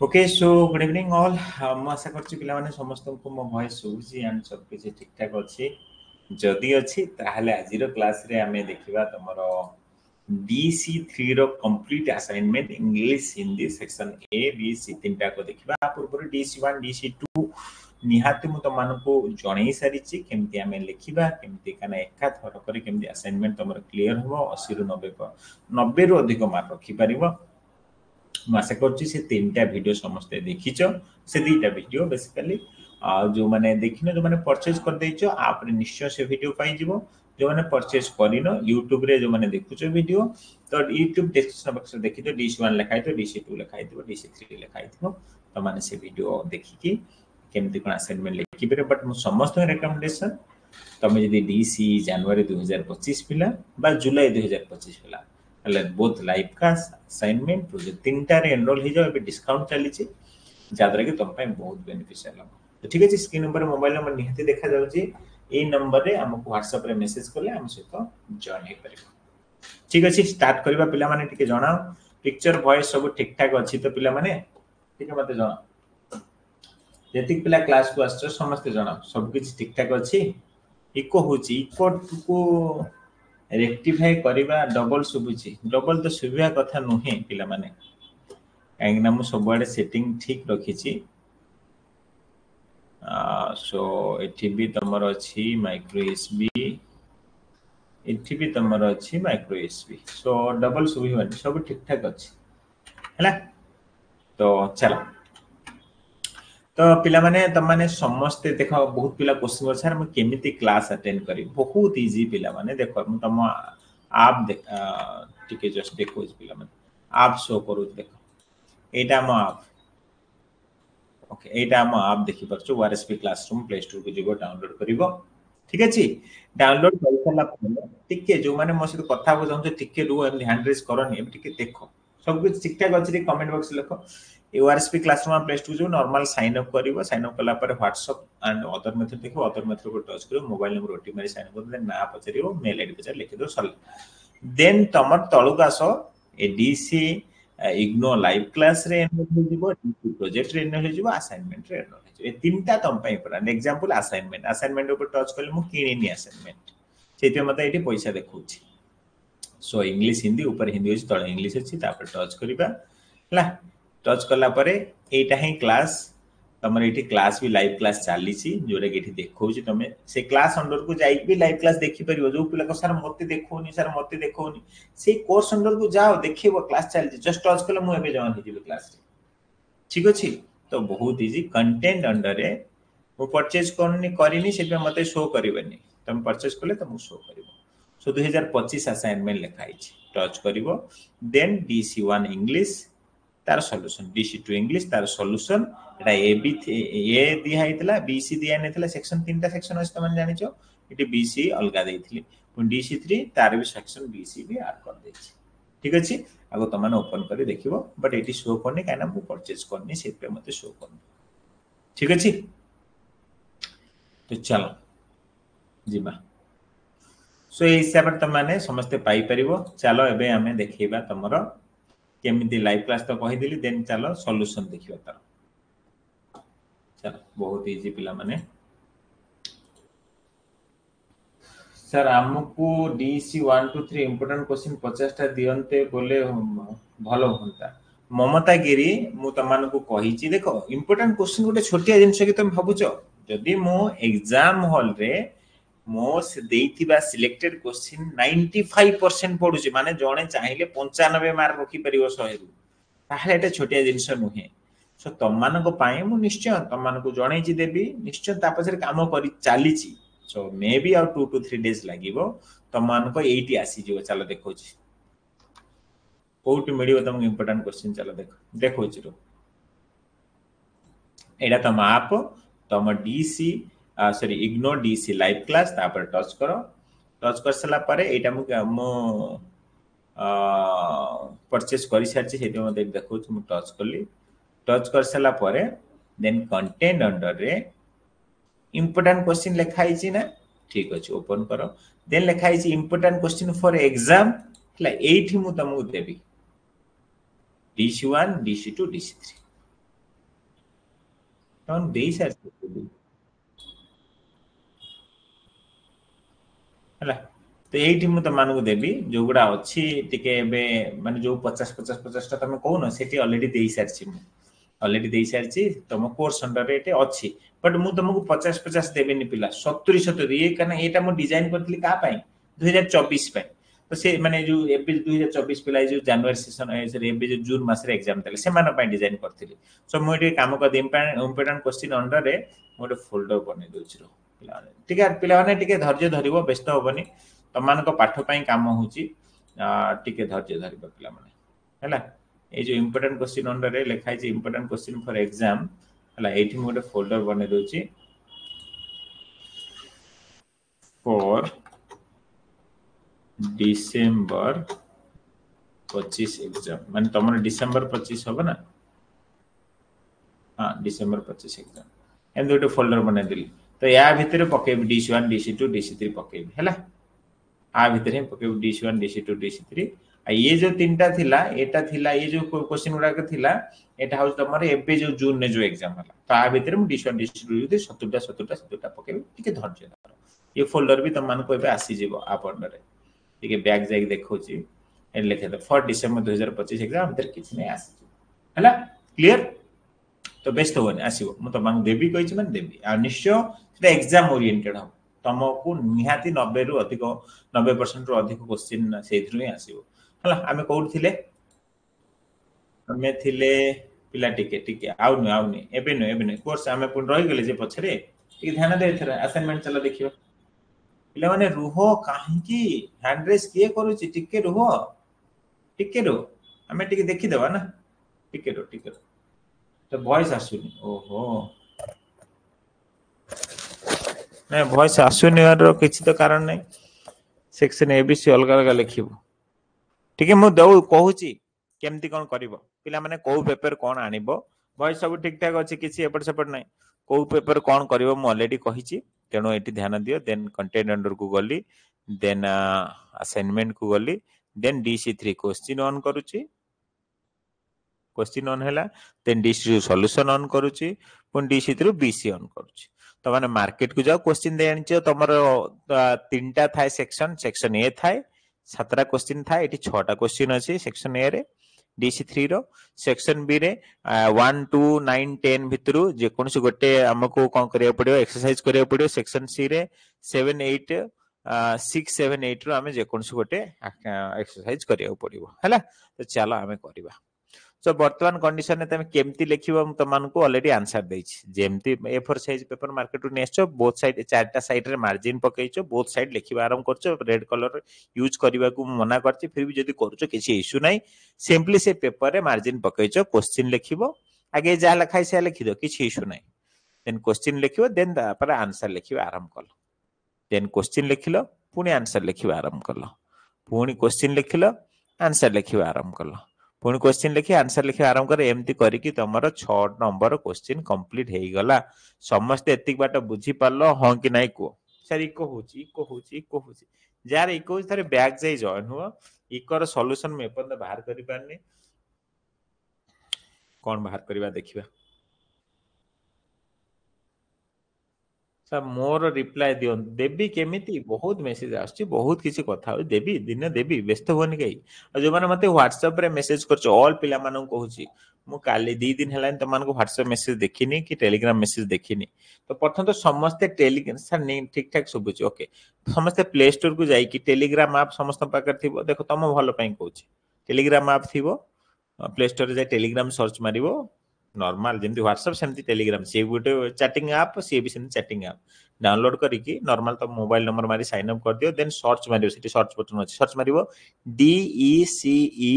okay so good evening all मु आशा करछि पिला माने समस्त को मो वॉइस सुबुची एंड सब किछि ठीक ठाक अछि जदि अछि ताहले आजिर क्लास रे हमें देखिबा तमरो DC3 रो complete assignment English Hindi section A B C तीनटा को देखिबा पूर्व DC1 DC2 निहाती मु तमानको जणै सारिछि केमति हमें लिखिबा केमति काना एका थर करी केमति असाइनमेंट तमरो क्लियर हो 80 ରୁ 90 ରୁ अधिक मार्क रखि परिबो ମୁଁ ଆଶା କରୁଛି ସେ ତିନିଟା ଭିଡ଼ିଓ ସମସ୍ତେ ଦେଖିଛ ସେ ଦୁଇଟା ଭିଡ଼ିଓ ବେସିକାଲି जो मैंने देखिन जो मैंने परचेज कर देइछो आपरे निश्चय से वीडियो पाई जीवो जो मैंने परचेज करिनो YouTube रे जो मैंने देखुछो वीडियो तो YouTube डिस्क्रिप्शन बॉक्स रे देखि तो DC1 लिखाइ तो DC2 लिखाइ तो DC3 लिखाइ तो तो माने से वीडियो देखि कि केमति कोन असाइनमेंट लिखि बेरे बट मु समस्त रिकमेंडेशन तमे जदी DC जनवरी 2025 पिला बा जुलाई 2025 पिला हले both live class assignment project तीनटा रे एनरोल हो जाओ एबे डिस्काउंट चली छी जादरा कि तुम पे बहुत बेनिफिशियल हो तो ठीक है स्क्रीन नंबर मोबाइल नंबर निहती देखा जाउची ए नंबर रे हमको WhatsApp रे मैसेज करले हम सहित जॉइन हे परिबो ठीक अछि स्टार्ट करबा पिला माने टिके जणाओ पिक्चर वॉइस सब ठीक ठाक अछि तो पिला माने ठीक है मते जणाओ जेतिक पिला क्लास को आछो समस्त जणाओ सब किछ ठीक ठाक अछि इको होची इको को रेक्टिफाई करबा डबल सुबुची डबल तो सुबिया कथा नुहे पिला माने काहेकि मु सब आडे सेटिंग ठीक रखिची सो एठी भी तमर अछि माइक्रो एसबी एठी भी तमर अछि माइक्रो एसबी सो डबल सुबी माने सब ठीक ठाक अछि हैला तो चलो तो पिला माने त माने समस्त देखो बहुत पिला क्वेश्चन सर हम केमिति क्लास अटेंड करी बहुत इजी पिला माने देखो हम तम आप देख टिके जस्ट देखो पिला माने आप शो करू देखो एटा म आप ओके एटा हम आप देखि परछु आरएसपी क्लासरूम प्ले स्टोर को जीवो डाउनलोड करिवो ठीक अछि डाउनलोड कर सला परे टिके जो माने मो से कथा बुझाउ टिके रू एम हैंड रेज करनी एम टिके देखो सब कुछ ठीक ठाक अछि कमेंट बॉक्स लिखो ARSP क्लासरूम प्ले स्टोर जो नॉर्मल साइन अप करिवो साइन अप कला पर WhatsApp एंड अदर मेथड देखो अदर मेथड को टच करिवो मोबाइल नंबर ओटीपी मारी साइन कर दे ना पचरिवो मेल आईडी पचर लिखि दो सल देन तमर तळुक आसो एडीसी इग्नो लाइव क्लास रे एनरोल हो जिवो डीसी प्रोजेक्ट रे एनरोल हो जिवो असाइनमेंट रे एनरोल हो जिवो ए तीनटा तम पई पर एग्जांपल असाइनमेंट असाइनमेंट ऊपर टच करले मु किनिनी असाइनमेंट सेते मते एठी पैसा देखौछि सो इंग्लिश हिंदी ऊपर हिंदी अछि तळे इंग्लिश अछि तापर टच करिबा हला टच कला परे एटा ही क्लास तमर एठी क्लास भी लाइव क्लास चाली छी जोरे के एठी देखौछि तमे से क्लास अंडर को जाई भी लाइव क्लास देखि परिबो जो पिला को सर मते देखौनी से कोर्स अंडर को जाओ देखिबो क्लास चल जस्ट टच कले मु एबे जॉइन हिजिबे क्लास रे ठीक अछि तो बहुत इजी कंटेंट अंडर रे मु परचेज करिनी से मते शो करिवनी तुम परचेज कले त मु शो करिवो सो 2025 असाइनमेंट लिखाई छी टच करिवो देन DC1 इंग्लिश तार सॉल्यूशन DC2 इंग्लिश तार सॉल्यूशन एटा ए दिया हैतला BC दिया नेतला सेक्शन तीनटा सेक्शन अछि तमन जानि छो इटी BC अलगा देइथिली DC3 तार भी सेक्शन BC भी ऐड कर देछि ठीक अछि आगो तमन ओपन करी देखिबो बट एटी शो करनी काना मु परचेज करनी से पे मते शो करनी ठीक अछि तो चलो जीबा सो ए हिसाब रे तमाने समस्त पाई परिबो चलो एबे हमें देखिबा तमरो केमिति लाइव क्लास तो कहि दिली देन चलो सॉल्यूशन देखिबा तार चलो बहुत इजी पिला माने सर हमको DC 1 2 3 इंपोर्टेंट क्वेश्चन 50 टा दियंते बोले भलो होता ममता गिरी मु तमान को कहि छी देखो इंपोर्टेंट क्वेश्चन गोटे छोटिया जिंस के तुम भाबुचो जदी मो एग्जाम हॉल रे मो से देइथिबा सिलेक्टेड क्वेश्चन 95% पडुची माने जणे चाहिले 95 मार्क रखि परिबो 100 रु ताहे एटा छोटिया जिंस नुहे सो तमान को पाए मु निश्चय तमान को जणे जी देबी निश्चय तापसर काम करी चाली छी so maybe out 2 to 3 days लागिवो तमान को 80 आसी जीवो चलो देखो छी कोउट मिडियो तम इंपोर्टेंट क्वेश्चन चलो देखो देखो छी रो एडा तम आप तम DC sorry IGNOU DC live class तापर टच करो टच कर सला पारे एटा मु परचेज करि सारछि हेते मते देखो छी मु टच करली टच कर सला पारे देन कंटेंट अंडर रे इंपोर्टेंट क्वेश्चन लिखाई छी ना ठीक अछि ओपन करो देन लिखाई छी इंपोर्टेंट क्वेश्चन फॉर एग्जाम हला एठी मु तमु देबी DC1 DC2 DC3 तमन देई सारछि हला तो एठी मु तमानकु देबी जो गुडा अछि टिके एबे माने जो 50 50 50 टा तमे कहू न सेठी ऑलरेडी देई सारछि मु ऑलरेडी देई सारछि तम कोर्स अंडर एटे अछि बट मु तुमको 50 50 देबेनी पिला 70 70 ये कना एटा मु डिजाइन करथली का पाई 2024 पाई तो से माने जो एबे 2024 पिला जो जनवरी सेशन एबे जो जून मास रे एग्जाम देले से माने पाई डिजाइन करथली सो मु एटे काम कर इम्पोर्टेंट क्वेश्चन अंडर रे मोटे फोल्डर बने दोछि रो ठीक है पिला माने टिके धैर्य धरिबो व्यस्त होबनी तमानक पाठ पाई काम होची टिके धैर्य धरिबो पिला माने हैला ए जो इम्पोर्टेंट क्वेश्चन अंडर रे लिखाई छै इम्पोर्टेंट क्वेश्चन फॉर एग्जाम हैला एठी मोटे फोल्डर बने दोछि फॉर डिसेंबर 25 एग्जाम माने तमर डिसेंबर 25 होबा ना हां डिसेंबर 25 एग्जाम एंड गोटे फोल्डर बने दिली तो या भितर पकेबी DC1 DC2 DC3 पकेबी हैला आ भितर ही पकेबी DC1 DC2 DC3 आ ये जो तीनटा थिला एटा थिला ये जो क्वेश्चन गुडा के थिला एटा हाउस तमर एबे जो जून ने जो एग्जाम हला तो आ भितर मु DC1 DC2 यदि 70टा पकेबी टिके धरजे धर ये फोल्डर भी तमान को एबे आसी जीवो आप अंडर रे टिके बैक जाई देखौची ए लिखे दे फॉर डिसेंबर 2025 एग्जाम भितर किछ नै आसी हला क्लियर तो बेस्ट होने आसीबो मु तमान देबी कहिछि माने देबी आ निश्चय सेटा एग्जाम ओरिएंटेड हम तमको निहाती 90 रु अधिक 90% रु अधिक क्वेश्चन सेथरु ही आसीबो हला आमे कोड थिले हमें थिले पिला टिके टिके आउनी एबे न कोर्स आमे पुन रहि गेले जे पछरे टिके ध्यान दे थरा असाइनमेंट चला देखियो पिला माने रुहो काहे की हैंड रेस किए करूची टिके रुहो टिके रो आमे टिके देखि देबा ना टिके रो तो वॉइस आसुनी ओहो नहीं वॉइस आसुनी यार किछि तो कारण नहीं सेक्शन एबीसी अलग अलग लिखिबो ठीक है मु दउ कहूची केमती कोन करबो पिला माने को पेपर कोन आनिबो वॉइस सब ठीक ठाक अछि किछि एपट सेपट नहीं को पेपर कोन करबो मु ऑलरेडी कहिछि तेनो एटी ध्यान दियो देन कंटेंट अंडर को गली देन असाइनमेंट को गली देन DC3 क्वेश्चन ऑन करूची क्वेश्चन ऑन हैला देन DC सॉल्यूशन ऑन करूची पुन DC3 BC ऑन करूची तो माने मार्केट को जाओ क्वेश्चन दे आनिछ तमरो तीनटा थाय सेक्शन ए थाय 7टा क्वेश्चन थाय एटी 6टा क्वेश्चन अछि सेक्शन ए रे DC3 रो सेक्शन बी रे 1 2 9 10 भितरु जे कोनसे गोटे हमको कोन करिया पड़ियो एक्सरसाइज करिया पड़ियो सेक्शन सी रे 7 8 6 7 8 रो हमें जे कोनसे गोटे एक्सरसाइज करिया पड़ियो हैला तो चलो हमें करबा सो वर्तमान कंडीशन में तमे केमती लिखिबो हम तमान को ऑलरेडी आंसर देछि जेमती A4 साइज पेपर मार्केट रु नेछो बोथ साइड चारटा साइड रे मार्जिन पकेइछो बोथ साइड लिखिबा आरंभ करछो रेड कलर यूज करबा को मना करछि फिर भी जदी करछो किछि इशू नै सिंपली से पेपर रे मार्जिन पकेइछो क्वेश्चन लिखिबो आगे जा लिखाइ से लिखि दो किछि इशू नै देन क्वेश्चन लिखिबो देन पर आंसर लिखिबा आरंभ करलो देन क्वेश्चन लिखिलो पुनी आंसर लिखिबा आरंभ करलो पुनी क्वेश्चन लिखिलो आंसर लिखिबा आरंभ करलो पुनी क्वेश्चन लिखि आंसर लिखि आरंभ करे एमती करी कि तमरो 6 नंबर क्वेश्चन कंप्लीट हेई गला समस्त एतिक बाट बुझी पालो हां कि नै को सर इको होची जार इको थारे बैक जाई जॉइन हो इको रो सॉल्यूशन में अपन बाहर करि पारनी कोन बाहर करबा देखिबा सब मोर रिप्लाई दियो देबी केमिति बहुत मेसेज आछी बहुत किछि कथा हो देबी दिन देबी व्यस्त होनी गई और जो माने मते WhatsApp रे मेसेज करछ ऑल पिला मानन कहूची मु काली 2 दिन हेलान त मान को WhatsApp मेसेज देखिनी कि टेलीग्राम मेसेज देखिनी तो प्रथम तो समस्त टेलीग्राम सर नहीं ठीक ठाक सुबुची ओके समस्त प्ले स्टोर को जाई कि टेलीग्राम ऐप समस्त पाकर थिबो देखो तम भलो पई कहूची टेलीग्राम ऐप थिबो प्ले स्टोर रे जाई टेलीग्राम सर्च मारिबो नॉर्मल जेमती WhatsApp सेमती टेलीग्राम से गुटे चैटिंग ऐप से भी सेमती चैटिंग ऐप डाउनलोड करी कि नॉर्मल तो मोबाइल नंबर मारी साइन अप कर दियो देन सर्च मारियो सिटी सर्च बटन अछि सर्च मारियो DECE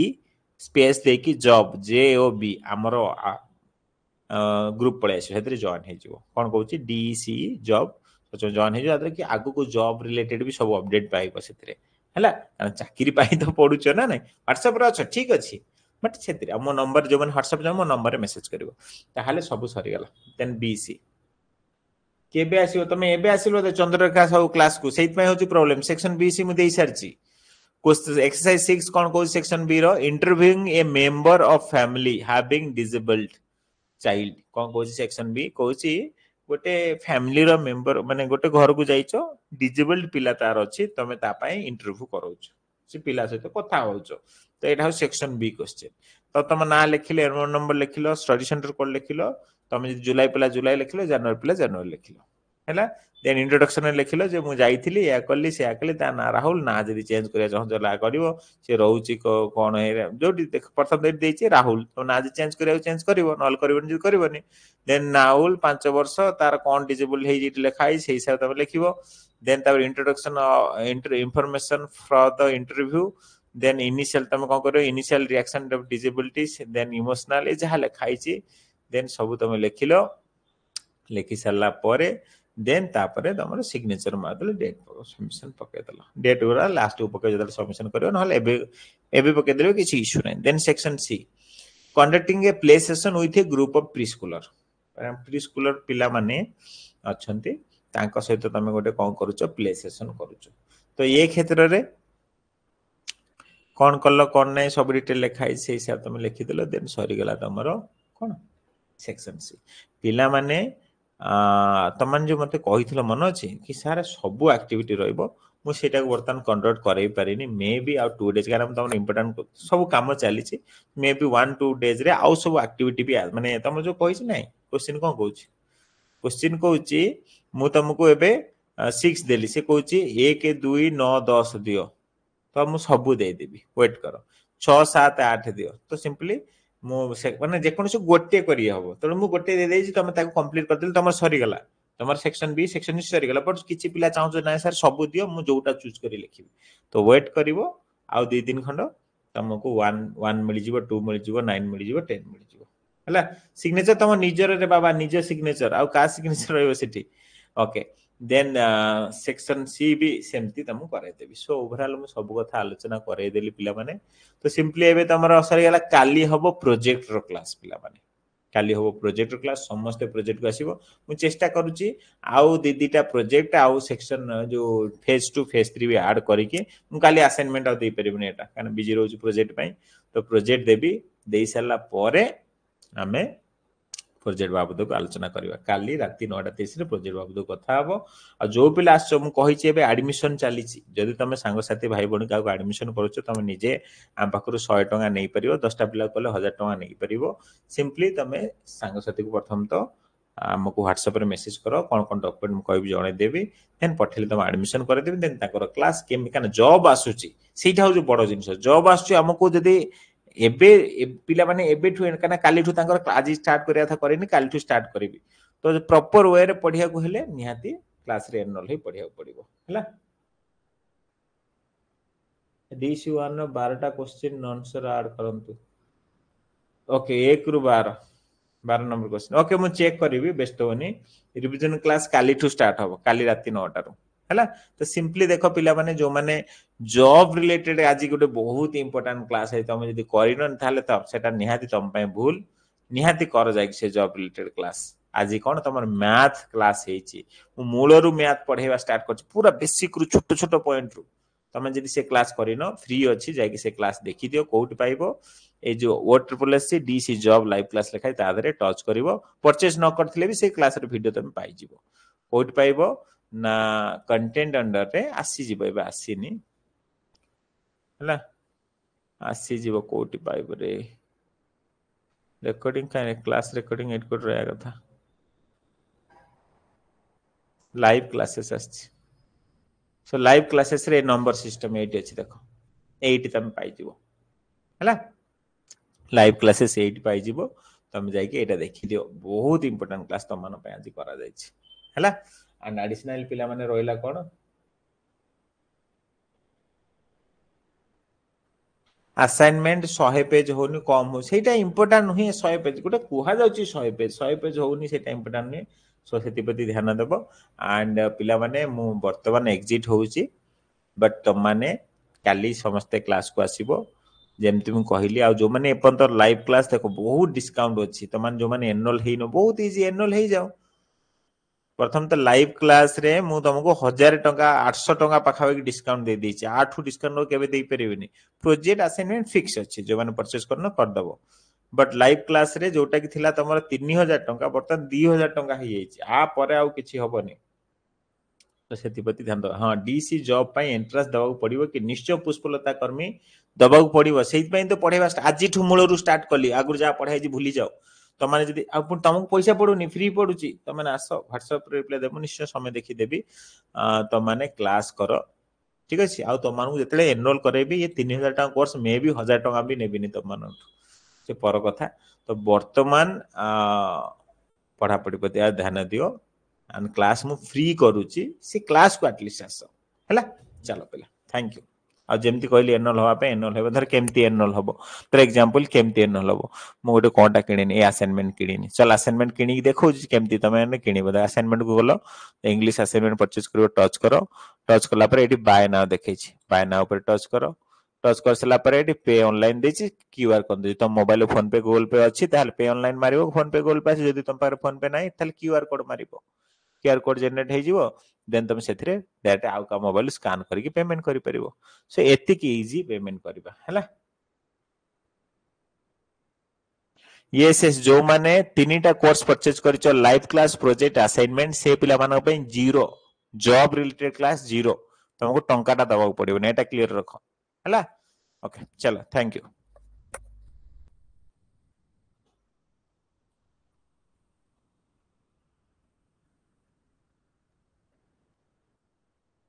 स्पेस दे कि जॉब JOB हमरो ग्रुप पळे आसी हेतरे जॉइन हे जिवो कोन कहूची DECE जॉब तो जॉइन हे जो कि आगु को जॉब रिलेटेड भी सब अपडेट पाइबो सेतरे हला चाकरी पाई तो पडुछ ना नै WhatsApp रे छ ठीक अछि बट सेतरे मो नंबर जो मन WhatsApp जो मो नंबर रे मेसेज करिवो ताहाले सब सरी गला देन BC केबे आसीबो तमे एबे आसीलो त चंद्ररेखा सब क्लास को सेइत पय होची प्रॉब्लम सेक्शन BC मु देई सारची क्वेश्चन एक्सरसाइज 6 कोन को सेक्शन बी रो interviewing a member of family having disabled child कौन कौन सेक्शन बी कौन गोटे फैमिली रो मेंबर माने गोटे घर को जाइछो डिजेबल्ड पिला तार अछि तमे ता पई इंटरव्यू कराउछ से पिला सहित कथा होउछ तो एटा सेक्शन बी क्वेश्चन तो तुम ना लिखिले एनरोल नंबर लिखिलो स्टडी सेंटर कोड लिखिलो तुम जुलाई पिला जुलाई लिखिलो जनवरी पिला जनवरी लिखिलो हैला देन इंट्रोडक्शन में लिखिलो जे मु जाईथिली या कली से कली ता ना राहुल ना जदी चेंज करिया चाहत ला करिवो से रहउची कोन हे जो देख प्रथम देख देछि राहुल तो ना जे चेंज करिवो नॉल करिवो जे करिवोनी देन राहुल 5 वर्ष तार कोन डिजेबल हे जिट लिखाई से हिसाब तब लिखिवो देन तार introduction information from the interview then initial तुम कोन करियो initial reaction of disability then emotional ए जहा लिखाई छी देन सब तुम लिखिलो लिखि सरला परे देन तापरे तुम सिग्नेचर मारदल डेट सबमिशन पके दल डेट उरा लास्ट को पके दल सबमिशन करियो नहले एबे पके देबे किछि इशू नै then section C conducting a play session with a group of preschooler पिला माने अछंती तांको सहित तमे गोटे कोन करूचो प्ले सेशन करूचो तो ये क्षेत्र रे कौन कल कौन नहीं सब डिटेल लिखाई से हिसाब तुम लिखि देलो देन सरी गला तमरो कोन सेक्शन सी पिला माने तमन जो मते कहिथिलो मन अछि कि सारा सब एक्टिविटी रहइबो मु सेटा वर्तन कंडक्ट करई परिनी मे बी आउट 2 डेज कारण तम इंपोर्टेंट सब काम चली छी मे बी 1-2 डेज रे आउ सब एक्टिविटी भी माने तम जो कहि छी नै क्वेश्चन कोन कहूची क्वेश्चन कहूची मु तुमको एबे 6 देली से कहूची 1 2 9 10 दियो तो मु सब दे देबी वेट करो 6 7 8 दियो तो सिंपली मु माने जे कोन से गोटे करी हबो तो मु गोटे दे देछि तमे ताको कंप्लीट कर देल तमर सरी गला तमर सेक्शन बी सेक्शन सी सरी गला बट किछि पिला चाहू ना सर सब दियो मु जोटा चूज करी लिखिबी तो वेट करिवो आ 2 दिन खंड तमको 1 मिली जीवो 2 मिली जीवो 9 मिली जीवो 10 मिली जीवो हला सिग्नेचर तम निजर रे बाबा निज सिग्नेचर आ का सिग्नेचर रहबो सेठी ओके देन सेक्शन सी भी सेमती तुम करे देबी सो ओवरऑल मु सब कथा आलोचना करे देली पिला माने तो सिंपली एबे तमरा सरी गला काली हबो प्रोजेक्ट रो क्लास पिला माने काली हबो प्रोजेक्ट रो क्लास समस्त प्रोजेक्ट को आसीबो मु चेष्टा करूची आउ दीदीटा प्रोजेक्ट आउ सेक्शन जो फेज 2 फेज 3 भी ऐड करी के मु काली असाइनमेंट आ दे परिबने एटा कारण बिजी रोज प्रोजेक्ट पई तो प्रोजेक्ट देबी देई सरला परे हमें प्रोजेक्ट बाबद को आलोचना करबा काली राती 9:30 रे प्रोजेक्ट बाबद कथा हबो आ जो पिला आछो मु कहि छी एबे एडमिशन चाली छी जदी तमे संग साथी भाई बणी का एडमिशन करूछो तमे निजे आम पाखरु 100 टका नै परिबो 10टा पिला कोले 1000 टका नै परिबो सिंपली तमे संग साथी को प्रथम तो हमको WhatsApp रे मैसेज करो कोन कोन डॉक्यूमेंट मु कहबी जणे देबी देन पठेले तमे एडमिशन करे देबी देन ताकर क्लास केम कान जॉब आसुची सेटा हो जो बडो जिंस जॉब आसुची हमको जदी एबे पिला माने एबे ठु कना काली ठु तांकर आज स्टार्ट करिया था करेनी काली ठु स्टार्ट करबी तो प्रॉपर वे रे पढिया को हेले निहाती क्लास रे एनरोल हे पढिया पड़िबो हला डीसी 1 12टा क्वेश्चन आंसर ऐड करंतु ओके 1 रु 12 नंबर क्वेश्चन ओके मु चेक करबी बेस्ट होनी रिवीजन क्लास काली ठु स्टार्ट हो काली राती 9 टा रु हला तो सिंपली देखो पिला माने जो माने जॉब रिलेटेड आज गोटे बहुत इंपोर्टेंट क्लास है तुम जदी करिन थाले त सेटा निहाती तुम पय भूल निहाती कर जाय से जॉब रिलेटेड क्लास आज कोन तमर मैथ क्लास हेची मु मूल रु मैथ पढेबा स्टार्ट कर पूरा बेसिक रु छोट छोट पॉइंट रु तमे जदी से क्लास करिनो फ्री अछि जाय कि से क्लास देखि दियो कोउट पाइबो ए जो O-SSC DC job live class लिखाई ता धरे टच करिवो परचेज न करथिले भी से क्लास रे वीडियो तमे पाइ जिवो कोउट पाइबो ना कंटेंट अंडर रे आसी जिवो एबे आसीनी हला आसी जिवो कोउट पाइबो रे रिकॉर्डिंग का क्लास रिकॉर्डिंग एड कर रहा था लाइव क्लासेस आछि सो लाइव क्लासेस रे नंबर सिस्टम एट अछि देखो 8 तम पाइ जिवो हला लाइव क्लासेस 8 पाइ जिवो तम जाय के एटा देखि दियो बहुत इंपोर्टेंट क्लास तम मन पे आज करा जाय छी हला एंड एडिशनल पिला माने रोइला कोन असाइनमेंट 100 पेज होनी कम हो सेटा इंपोर्टेंट नहीं 100 पेज गोटे कुहा जाउची 100 पेज होनी सेटा इंपोर्टेंट नहीं सो सेति प्रति ध्यान देबो एंड पिला माने मु वर्तमान एग्जिट होउची बट तम माने काली समस्त क्लास को आसीबो जेमति मु कहिली आ जो माने एपन तो लाइव क्लास देखो बहुत डिस्काउंट अछि तमान जो माने एनरोल हेइनो बहुत इजी एनरोल हेइ जाओ प्रथम तो लाइव क्लास रे मु तुमको 1000 टका 800 टका पाखा डिस्काउंट दे दी 8 डिस्काउंट केबे दे परिबेनी प्रोजेक्ट असाइनमेंट फिक्स अछि जो माने परचेज करनो कर दबो बट लाइव क्लास रे जोटा कि थिला तमर 3000 टंका बर्तन 2000 टंका हो जाइए आ परे आउ किछि हबनी तो से ध्यान दो हाँ डीसी जॉब पाई एंट्रेंस दबाक पड़ो कि निश्चय पुष्पलता कर्मी दबाक पड़ो से तो पढ़ेगा आज मूलर स्टार्ट कली आगुरी जहाँ पढ़ाई भूली जाओ तुमने जब तुमको पैसा पड़ूनी फ्री पड़ुची तुम आस ह्वाट्सअप रिप्लाई देव निश्चय समय देखीदेवी तुमने क्लास कर ठीक अच्छे आउ तुमको जो एनरोल करेबी ये 3000 टका कोर्स मे भी 1000 टका भी नेबिनी तुम से पर कथा तो वर्तमान पढ़ापढ़ी प्रति ध्यान दियो एंड क्लास मु फ्री करूची से क्लास को एटलिस्ट आस है चलो पिला थैंक यू आ जमती कहली एनरोल हवा एनरोल हो धर केमती एनरोल हम फॉर एग्जांपल केमती एनरोल हम मु गोटे कौनटा किणी ए असाइनमेंट किणी चल असाइनमेंट किणी देखो केमती तुम किणी असाइनमेंट को गलो इंग्लिश असाइनमेंट परचेज कर टच कर टच कला पर एटी बाय नाउ देखै बाय नाउ पर टच कर टच कर सारा पर एटी पे ऑनलाइन देछि क्यूआर कोड दे तुम मोबाइल फोन पे गूगल पे अच्छी ताल पे ऑनलाइन मारिबो फोन पे गूगल पे अछि जदि तुम पारे फोन पे नाही ताल क्यूआर कोड मारिबो क्यूआर कोड जनरेट हो जीवो देन तुम से डायरेक्ट आउ का मोबाइल स्कैन करके पेमेंट करि परिबो सो एतिक इजी पेमेंट करबा हैला यस यस जो माने तीनटा कोर्स परचेज करिचो लाइव क्लास प्रोजेक्ट असाइनमेंट से पिला मानक पे zero job related class zero तुमको टंकाटा दबाक पड़िबो एटा क्लियर रखो हैला ओके चलो थैंक यू